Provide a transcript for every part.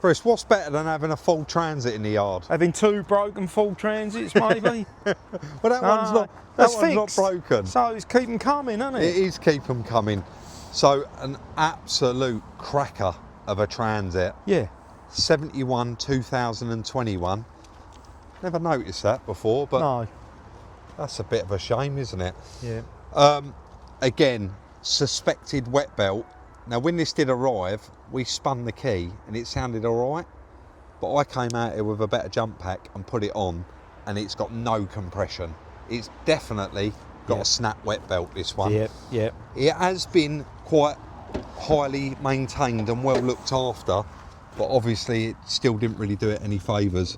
Chris, what's better than having a full transit in the yard? Having 2 broken full transits, maybe. Well, that one's not broken. So it's keep them coming, isn't it? It is keep them coming. So an absolute cracker of a transit. Yeah. 71 2021. Never noticed that before, but no. That's a bit of a shame, isn't it? Yeah. Again, suspected wet belt. Now, when this did arrive, we spun the key and it sounded all right, but I came out here with a better jump pack and put it on, and it's got no compression. It's definitely got a snap wet belt, this one. Yep, yep. It has been quite highly maintained and well looked after, but obviously it still didn't really do it any favours.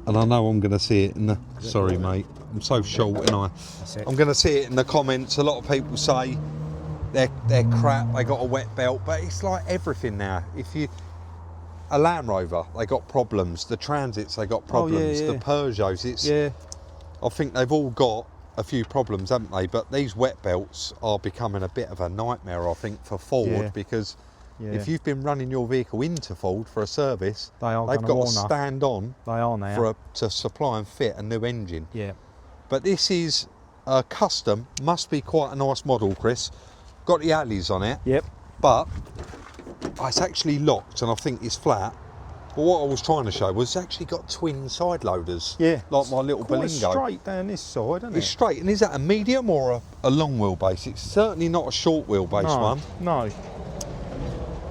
And I know I'm going to see it in the... Sorry, mate. I'm so short, and I'm going to see it in the comments. A lot of people say they're crap, they got a wet belt, but it's like everything now. A Land Rover, they got problems. The Transits, they got problems. The Peugeots, I think they've all got a few problems, haven't they? But these wet belts are becoming a bit of a nightmare, I think, for Ford, because if you've been running your vehicle into Ford for a service, they've got to stand on to supply and fit a new engine. Yeah. But this is a custom, must be quite a nice model, Chris. Got the alleys on it. Yep. But it's actually locked, and I think it's flat. But what I was trying to show was it's actually got twin side loaders. Yeah. Like my little Quite Berlingo. Straight down this side, isn't it? It's straight. And is that a medium or a long wheelbase? It's certainly not a short wheelbase one. No.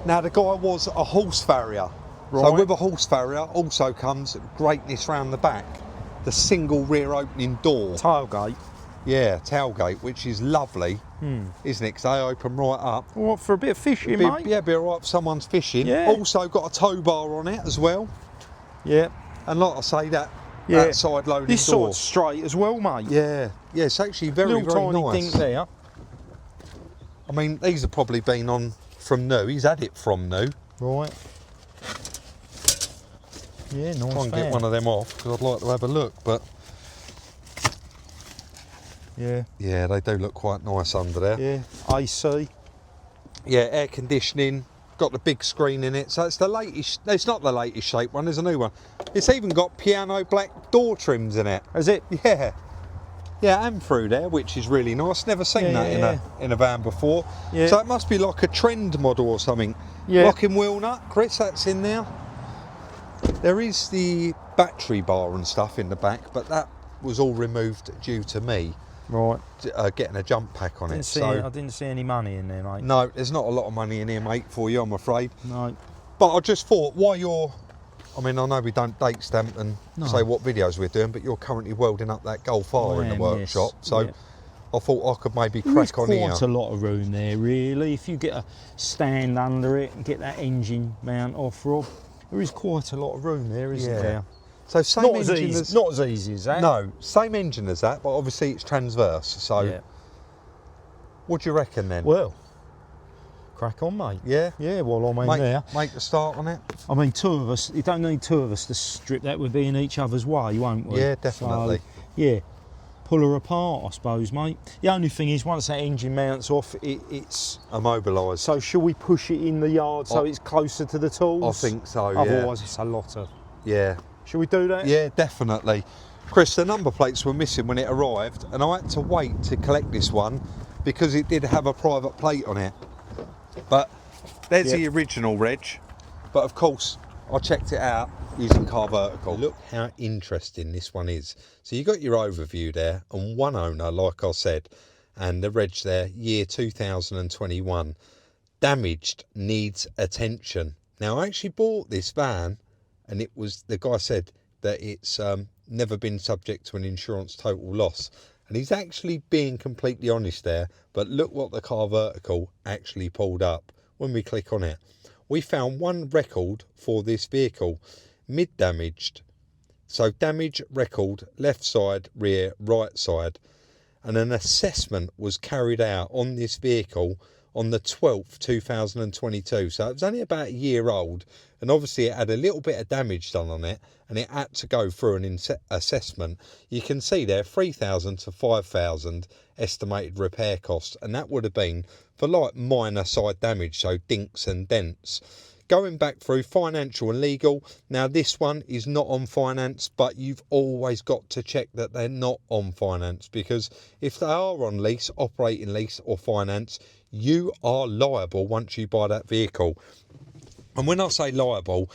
Now, the guy was a horse farrier. Right. So with a horse farrier also comes greatness round the back. The single rear opening door. Tailgate. Yeah, tailgate, which is lovely, isn't it? Because they open right up. What, for a bit of fishing, mate? Yeah, be all right if someone's fishing. Yeah. Also got a tow bar on it as well. Yeah. And like I say, that side loading this door. side's straight as well, mate. Yeah, yeah, it's actually very, Little very tiny nice. thing there. I mean, these have probably been on from new. He's had it from new. Right. Yeah, nice. Try and get one of them off, because I'd like to have a look, but... Yeah, they do look quite nice under there. Yeah, AC. Yeah, air conditioning, got the big screen in it. So it's the latest, it's not the latest shape one, there's a new one. It's even got piano black door trims in it. Is it? Yeah. Yeah, and through there, which is really nice. Never seen that in a van before. Yeah. So it must be like a trend model or something. Yeah. Locking wheel nut, Chris, that's in there. There is the battery bar and stuff in the back, but that was all removed due to me. Right. Getting a jump pack on it. I didn't see any money in there, mate. No, there's not a lot of money in here, mate, for you, I'm afraid. No. But I just thought, I mean, I know we don't date stamp and say what videos we're doing, but you're currently welding up that Golf R in the workshop. Yes. So I thought I could maybe crack on here. There's quite a lot of room there, really. If you get a stand under it and get that engine mount off, Rob, there is quite a lot of room there, isn't there? So same not engine not as easy as that. No, same engine as that, but obviously it's transverse. So what do you reckon then? Well, crack on, mate. Yeah? Yeah, well, I'm in there. Make the start on it. I mean, two of us, you don't need two of us to strip that. We'll be in each other's way, won't we? Yeah, definitely. So, yeah, pull her apart, I suppose, mate. The only thing is, once that engine mounts off, it's immobilised. So shall we push it in the yard so it's closer to the tools? I think so, Otherwise, it's a lot of... Yeah. Shall we do that? Yeah, definitely. Chris, the number plates were missing when it arrived, and I had to wait to collect this one because it did have a private plate on it. But there's the original reg. But of course, I checked it out using Car Vertical. Look how interesting this one is. So you got your overview there, and one owner, like I said, and the reg there, year 2021. Damaged, needs attention. Now, I actually bought this van, and it was, the guy said that it's never been subject to an insurance total loss. And he's actually being completely honest there. But look what the Car Vertical actually pulled up when we click on it. We found one record for this vehicle, mid-damaged. So damage record, left side, rear, right side. And an assessment was carried out on this vehicle on the 12th, 2022. So it was only about a year old, and obviously it had a little bit of damage done on it, and it had to go through an assessment. You can see there 3,000 to 5,000 estimated repair costs, and that would have been for like minor side damage, so dinks and dents. Going back through financial and legal. Now this one is not on finance, but you've always got to check that they're not on finance, because if they are on lease, operating lease or finance, you are liable once you buy that vehicle. And when I say liable,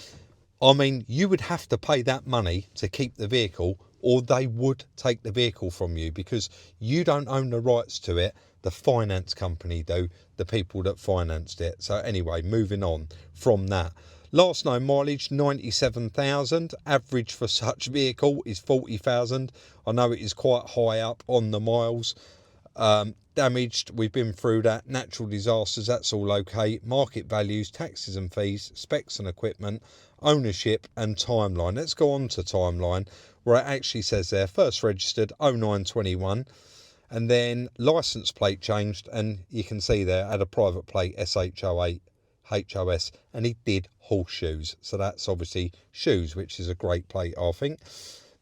I mean you would have to pay that money to keep the vehicle, or they would take the vehicle from you, because you don't own the rights to it. The finance company do, the people that financed it. So anyway, moving on from that. Last known mileage, 97,000. Average for such vehicle is 40,000. I know it is quite high up on the miles. Damaged, we've been through that. Natural disasters, that's all okay. Market values, taxes and fees, specs and equipment, ownership and timeline. Let's go on to timeline, where it actually says there, first registered 0921. And then licence plate changed, and you can see there had a private plate SH08 HOS, and he did horseshoes. So that's obviously shoes, which is a great plate, I think.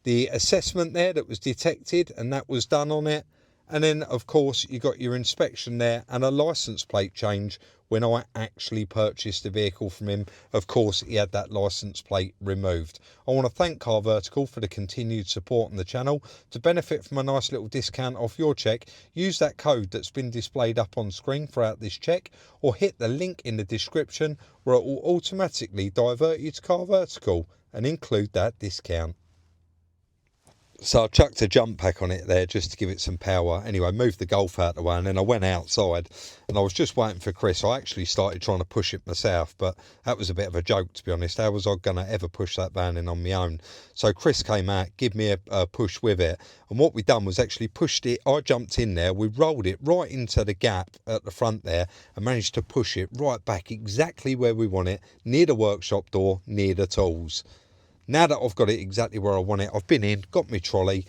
The assessment there that was detected, and that was done on it. And then, of course, you got your inspection there and a licence plate change when I actually purchased the vehicle from him. Of course, he had that licence plate removed. I want to thank Car Vertical for the continued support on the channel. To benefit from a nice little discount off your check, use that code that's been displayed up on screen throughout this check, or hit the link in the description where it will automatically divert you to Car Vertical and include that discount. So I chucked a jump pack on it there just to give it some power. Anyway, moved the Golf out the way, and then I went outside and I was just waiting for Chris. I actually started trying to push it myself, but that was a bit of a joke, to be honest. How was I going to ever push that van in on my own? So Chris came out, give me a push with it. And what we done was actually pushed it. I jumped in there, we rolled it right into the gap at the front there and managed to push it right back exactly where we want it, near the workshop door, near the tools. Now that I've got it exactly where I want it, I've been in, got my trolley,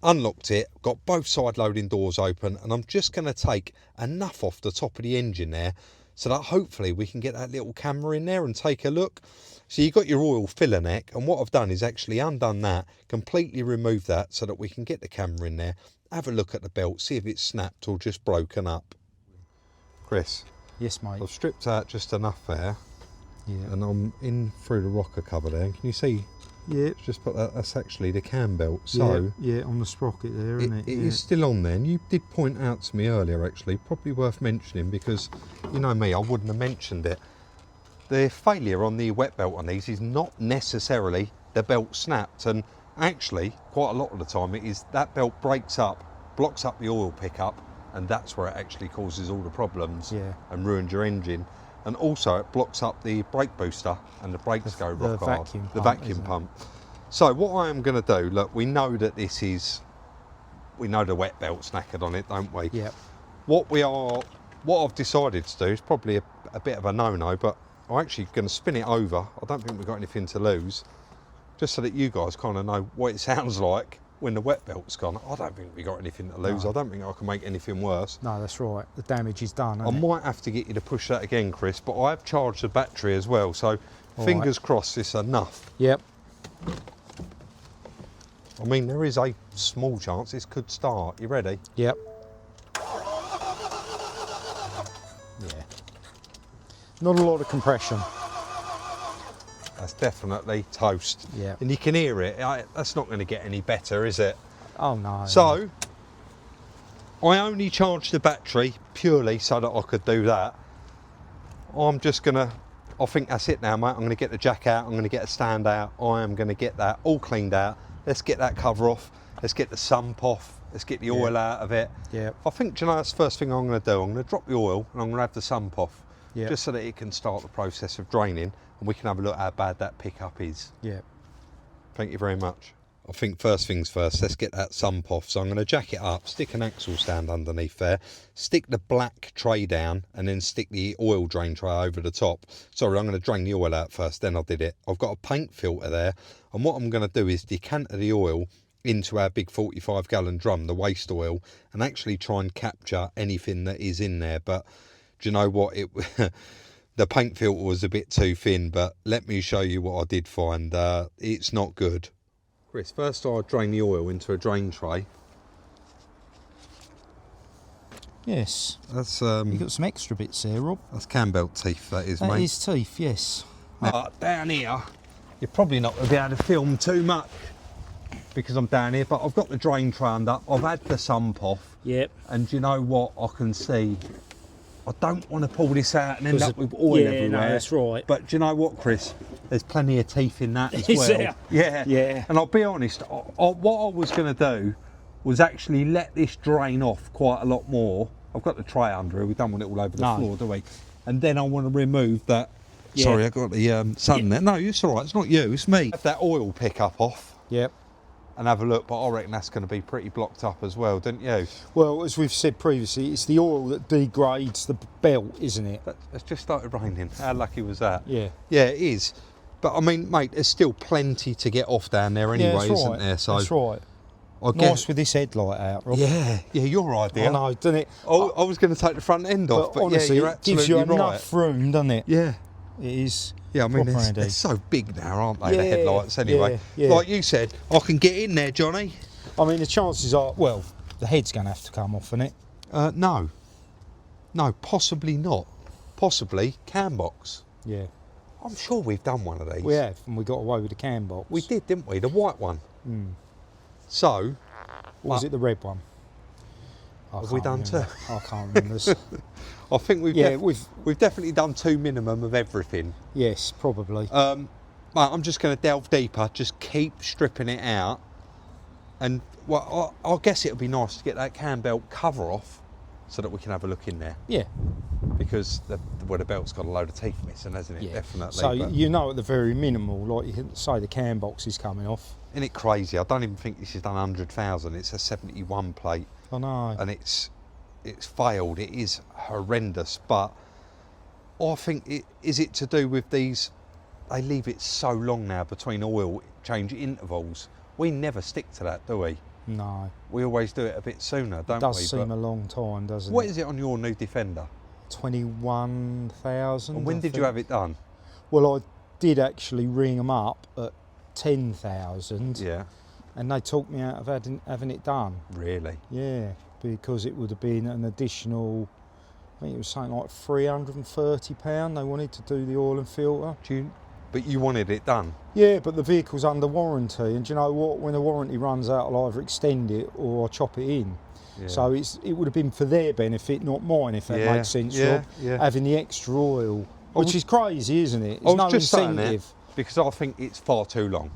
unlocked it, got both side loading doors open, and I'm just going to take enough off the top of the engine there so that hopefully we can get that little camera in there and take a look. So you've got your oil filler neck, and what I've done is actually undone that, completely removed that so that we can get the camera in there, have a look at the belt, see if it's snapped or just broken up. Chris. Yes, mate. I've stripped out just enough there. Yeah. And I'm in through the rocker cover there. Can you see? Yeah. Just put that. That's actually the cam belt. So yeah, on the sprocket there, isn't it? It is still on there. And you did point out to me earlier, actually, probably worth mentioning, because you know me, I wouldn't have mentioned it. The failure on the wet belt on these is not necessarily the belt snapped, and actually quite a lot of the time it is that belt breaks up, blocks up the oil pickup, and that's where it actually causes all the problems and ruins your engine. And also it blocks up the brake booster and the brakes go rock hard. The vacuum pump. So what I am going to do, look, we know that this is, we know the wet belt's knackered on it, don't we? Yeah. What I've decided to do is probably a bit of a no-no, but I'm actually going to spin it over. I don't think we've got anything to lose, just so that you guys kind of know what it sounds like when the wet belt's gone. I don't think we got anything to lose. No. I don't think I can make anything worse. No, that's right. The damage is done. I might have to get you to push that again, Chris, but I have charged the battery as well, so fingers crossed it's enough. Yep. I mean, there is a small chance this could start. You ready? Yep. Yeah. Not a lot of compression. That's definitely toast. Yeah. And you can hear it. That's not going to get any better, is it? Oh, no. So, I only charged the battery purely so that I could do that. I'm just going to, I think that's it now, mate. I'm going to get the jack out. I'm going to get a stand out. I am going to get that all cleaned out. Let's get that cover off. Let's get the sump off. Let's get the oil out of it. Yeah. I think, you know, that's the first thing I'm going to do. I'm going to drop the oil and I'm going to have the sump off. Yeah. Just so that it can start the process of draining and we can have a look at how bad that pickup is. Yeah. Thank you very much. I think first things first, let's get that sump off. So I'm going to jack it up, stick an axle stand underneath there, stick the black tray down, and then stick the oil drain tray over the top. Sorry, I'm going to drain the oil out first, then I did it. I've got a paint filter there, and what I'm going to do is decanter the oil into our big 45-gallon drum, the waste oil, and actually try and capture anything that is in there. But do you know what? The paint filter was a bit too thin, but let me show you what I did find. It's not good. Chris, first I drain the oil into a drain tray. Yes. That's you've got some extra bits there, Rob. That's cam belt teeth, that is, mate. That is teeth, yes. But down here, you're probably not going to be able to film too much because I'm down here, but I've got the drain trained up, I've had the sump off. Yep. And you know what, I can see, I don't want to pull this out and end up with oil everywhere. No, that's right. But do you know what, Chris? There's plenty of teeth in that as Is well. there? Yeah. Yeah. And I'll be honest, what I was going to do was actually let this drain off quite a lot more. I've got the tray under here, we don't want it all over the floor, do we? And then I want to remove that. Yeah. Sorry, I got the sun there. No, it's all right, it's not you, it's me. Have that oil pickup off. Yep. And have a look, but I reckon that's going to be pretty blocked up as well, don't you? Well, as we've said previously, it's the oil that degrades the belt, isn't it? But it's just started raining. How lucky was that? Yeah. Yeah, it is. But I mean, mate, there's still plenty to get off down there anyway, isn't there? So that's right. Nice with this headlight out, Rob. Yeah, your idea. I know, doesn't it? I was going to take the front end off, but honestly, yeah, you're it gives you absolutely enough room, doesn't it? Yeah. It is. Yeah, I mean, proper handy. they're so big now, aren't they, the Yeah, headlights, anyway? yeah. Like you said, I can get in there, Johnny. I mean, the chances are, well, the head's going to have to come off, isn't it? No, possibly not. Possibly cam box. Yeah. I'm sure we've done one of these. We have, and we got away with the cam box. We did, didn't we? The white one. So... Or was it the red one? Have we done two? I can't remember. I think we've we've definitely done two minimum of everything. Yes, probably. Mate, I'm just going to delve deeper, just keep stripping it out, and well, I guess it'll be nice to get that cam belt cover off so that we can have a look in there. Yeah. Because the belt's got a load of teeth missing, hasn't it? Yeah. Definitely. So you know, at the very minimal, like you can say, the cam box is coming off. Isn't it crazy? I don't even think this has done 100,000. It's a 71 plate. I know. And it's failed. It is horrendous. But I think is it to do with these? They leave it so long now between oil change intervals. We never stick to that, do we? No. We always do it a bit sooner, don't we? It does seem a long time, doesn't it? What is it on your new Defender? 21,000. And when did you have it done? Well, I did actually ring them up at 10,000. Yeah. And they talked me out of having it done. Really? Yeah, because it would have been an additional, I think it was something like £330 they wanted to do the oil and filter. But you wanted it done? Yeah, but the vehicle's under warranty, and do you know what? When the warranty runs out, I'll either extend it or I'll chop it in. Yeah. So it would have been for their benefit, not mine, if that makes sense, Rob. Yeah. Having the extra oil, which is crazy, isn't it? There's no incentive. Because I think it's far too long.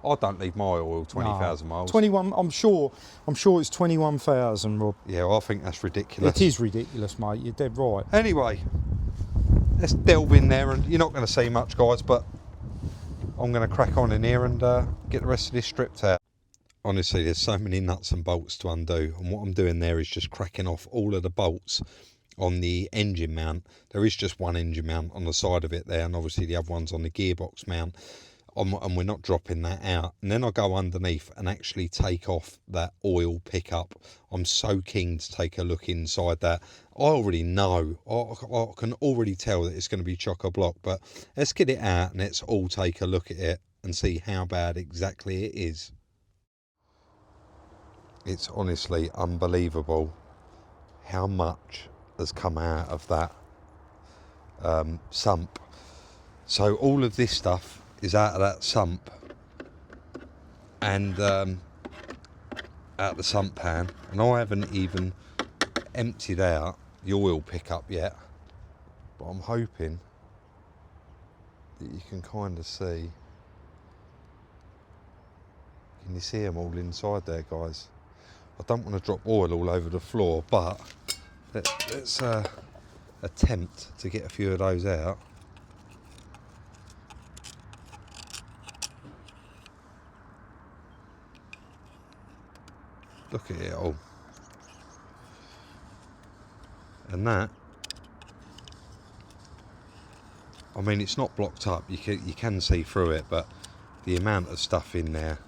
I don't leave my oil 20,000 miles. 21. I'm sure it's 21,000, Rob. Yeah, well, I think that's ridiculous. It is ridiculous, mate. You're dead right. Anyway, let's delve in there, and you're not going to see much, guys, but I'm going to crack on in here and get the rest of this stripped out. Honestly, there's so many nuts and bolts to undo, and what I'm doing there is just cracking off all of the bolts on the engine mount. There is just one engine mount on the side of it there, and obviously the other one's on the gearbox mount, and we're not dropping that out. And then I'll go underneath and actually take off that oil pickup. I'm so keen to take a look inside that. I already know, I can already tell that it's going to be chock-a-block, but let's get it out and let's all take a look at it and see how bad exactly it is. It's honestly unbelievable how much has come out of that sump. So all of this stuff is out of that sump and out the sump pan, and I haven't even emptied out the oil pickup yet, but I'm hoping that you can kind of see. Can you see them all inside there, guys? I don't want to drop oil all over the floor, but let's attempt to get a few of those out. Look at it all. And that, I mean, it's not blocked up, you can see through it, but the amount of stuff in there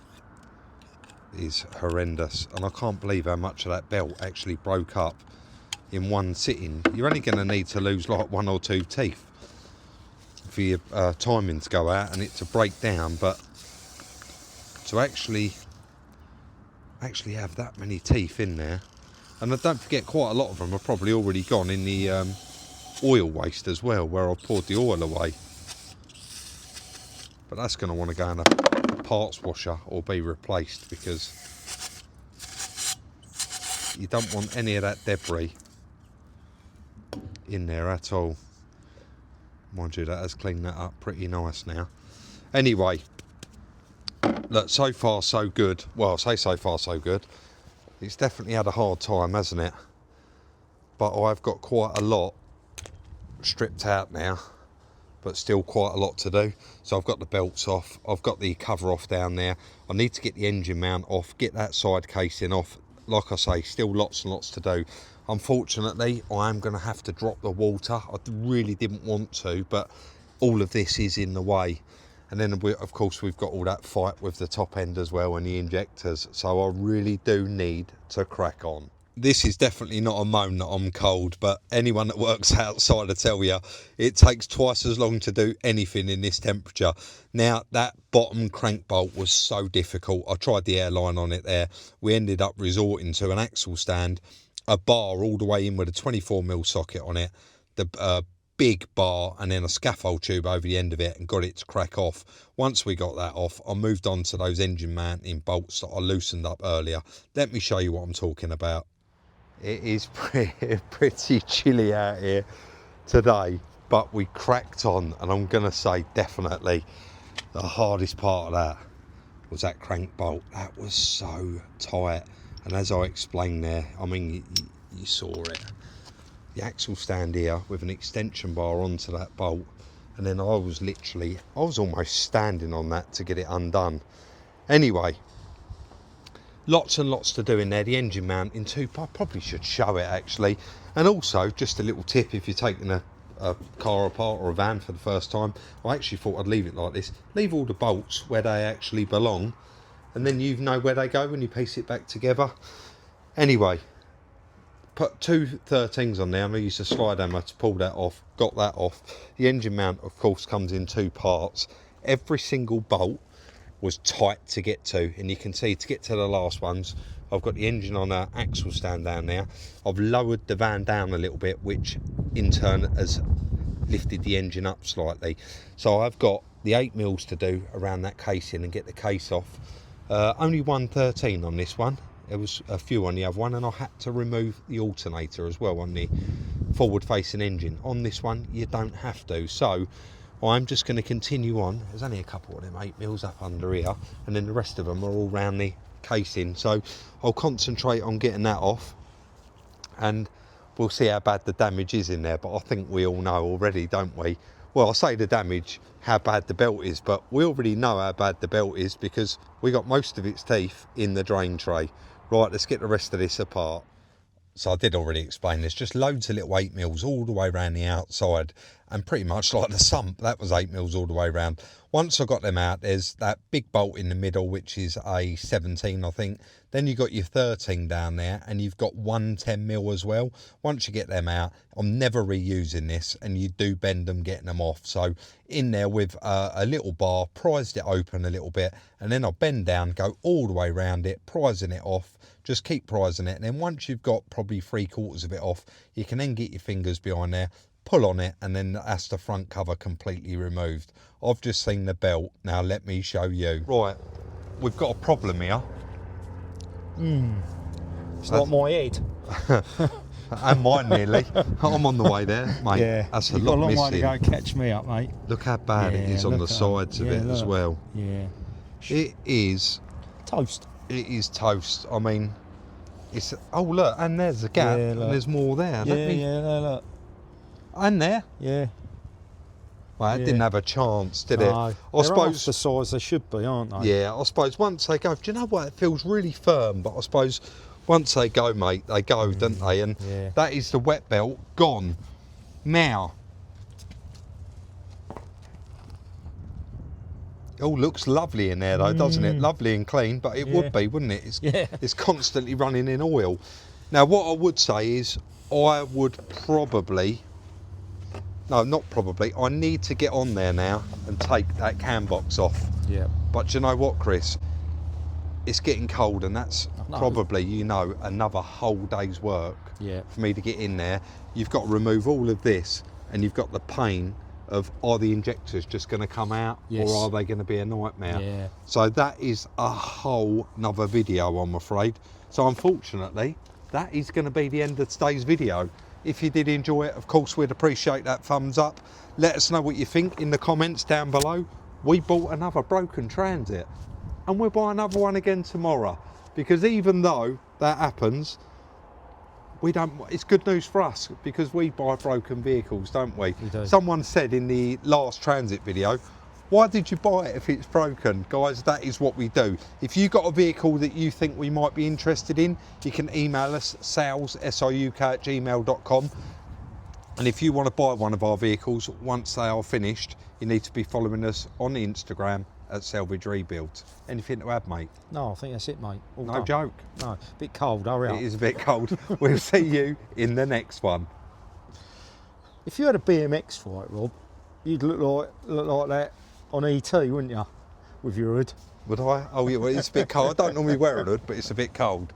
is horrendous, and I can't believe how much of that belt actually broke up in one sitting. You're only going to need to lose like 1 or 2 teeth for your timing to go out and it to break down, but to actually have that many teeth in there, and don't forget quite a lot of them are probably already gone in the oil waste as well, where I poured the oil away. but that's going to want to go in a parts washer or be replaced, because you don't want any of that debris in there at all. Mind you, that has cleaned that up pretty nice now. Anyway, look, so far so good. Well, I'll say so far so good. It's definitely had a hard time, hasn't it? But I've got quite a lot stripped out now, but still quite a lot to do. So I've got the belts off, I've got the cover off down there. I need to get the engine mount off, get that side casing off. Like I say, still lots and lots to do. Unfortunately, I am going to have to drop the water. I really didn't want to, but all of this is in the way. And then, of course, we've got all that fight with the top end as well and the injectors. So I really do need to crack on. This is definitely not a moan that I'm cold, but anyone that works outside will tell you it takes twice as long to do anything in this temperature. Now, that bottom crank bolt was so difficult. I tried the airline on it there. We ended up resorting to an axle stand, a bar all the way in with a 24mm socket on it, the big bar, and then a scaffold tube over the end of it, and got it to crack off. Once we got that off, I moved on to those engine mounting bolts that I loosened up earlier. Let me show you what I'm talking about. It is pretty chilly out here today, but we cracked on, and I'm going to say definitely the hardest part of that was that crank bolt. That was so tight, and as I explained there, I mean, you saw it. The axle stand here with an extension bar onto that bolt, and then I was almost standing on that to get it undone. Anyway, lots and lots to do in there. The engine mount in two, I probably should show it actually. And also, just a little tip, if you're taking a car apart or a van for the first time, I actually thought I'd leave it like this. Leave all the bolts where they actually belong, and then you know where they go when you piece it back together. Anyway, put two 13s on there. I used a slide hammer to pull that off, got that off. The engine mount, of course, comes in two parts. Every single bolt was tight to get to, and you can see to get to the last ones, I've got the engine on an axle stand down there. I've lowered the van down a little bit, which in turn has lifted the engine up slightly. So I've got the 8mm to do around that casing and get the case off. Only 113 on this one. There was a few on the other one, and I had to remove the alternator as well on the forward facing engine. On this one you don't have to, so I'm just going to continue on. There's only a couple of them 8mm up under here, and then the rest of them are all round the casing. So I'll concentrate on getting that off, and we'll see how bad the damage is in there. But I think we all know already, don't we? Well, I say the damage, how bad the belt is, but we already know how bad the belt is because we got most of its teeth in the drain tray. Right, let's get the rest of this apart. So I did already explain this, just loads of little 8mm all the way around the outside, and pretty much like the sump, that was 8mm all the way around. Once I got them out, there's that big bolt in the middle, which is a 17, I think. Then you got your 13 down there, and you've got one 10mm as well. Once you get them out, I'm never reusing this, and you do bend them getting them off. So in there with a little bar, prised it open a little bit, and then I'll bend down, go all the way around it, prising it off. Just keep prising it, and then once you've got probably 3/4 of it off, you can then get your fingers behind there, pull on it, and then that's the front cover completely removed. I've just seen the belt. Now let me show you. Right, we've got a problem here. It's not my head. And mine nearly. I'm on the way there, mate. Yeah, that's a you've lot got a long missing. way to go. Catch me up, mate. Look how bad it is on the sides of it as well. Yeah. It is Toast. It is toast. I mean, it's... Oh, look, and there's a gap, and there's more there. Look. And there. Yeah. Well, it didn't have a chance, did it? No. I suppose the size they should be, aren't they? Yeah, I suppose once they go... Do you know what? It feels really firm, but I suppose once they go, mate, they go, don't they? And that is the wet belt gone. Now... It all looks lovely in there though, doesn't it? Lovely and clean, but it would be, wouldn't it? It's constantly running in oil. Now what I would say is I would probably, no, not probably, I need to get on there now and take that cam box off. Yeah. But do you know what, Chris? It's getting cold, and that's probably, you know, another whole day's work for me to get in there. You've got to remove all of this, and you've got the pain of, are the injectors just going to come out, Yes. or are they going to be a nightmare? Yeah. So that is a whole nother video, I'm afraid. So unfortunately, that is going to be the end of today's video. If you did enjoy it, of course, we'd appreciate that thumbs up. Let us know what you think in the comments down below. We bought another broken Transit, and we'll buy another one again tomorrow, because even though that happens, we don't. It's good news for us, because we buy broken vehicles, don't we? We do. Someone said in the last Transit video, why did you buy it if it's broken? Guys, that is what we do. If you've got a vehicle that you think we might be interested in, you can email us, sales@gmail.com. And if you want to buy one of our vehicles, once they are finished, you need to be following us on Instagram at Salvage Rebuilds. Anything to add, mate? No, I think that's it, mate. All No done. joke. No, a bit cold, hurry up. It is a bit cold. We'll see you in the next one. If you had a BMX fight, Rob, you'd look like that on ET, wouldn't you? With your hood. Would I? Oh yeah, well, it's a bit cold. I don't normally wear a hood, but it's a bit cold.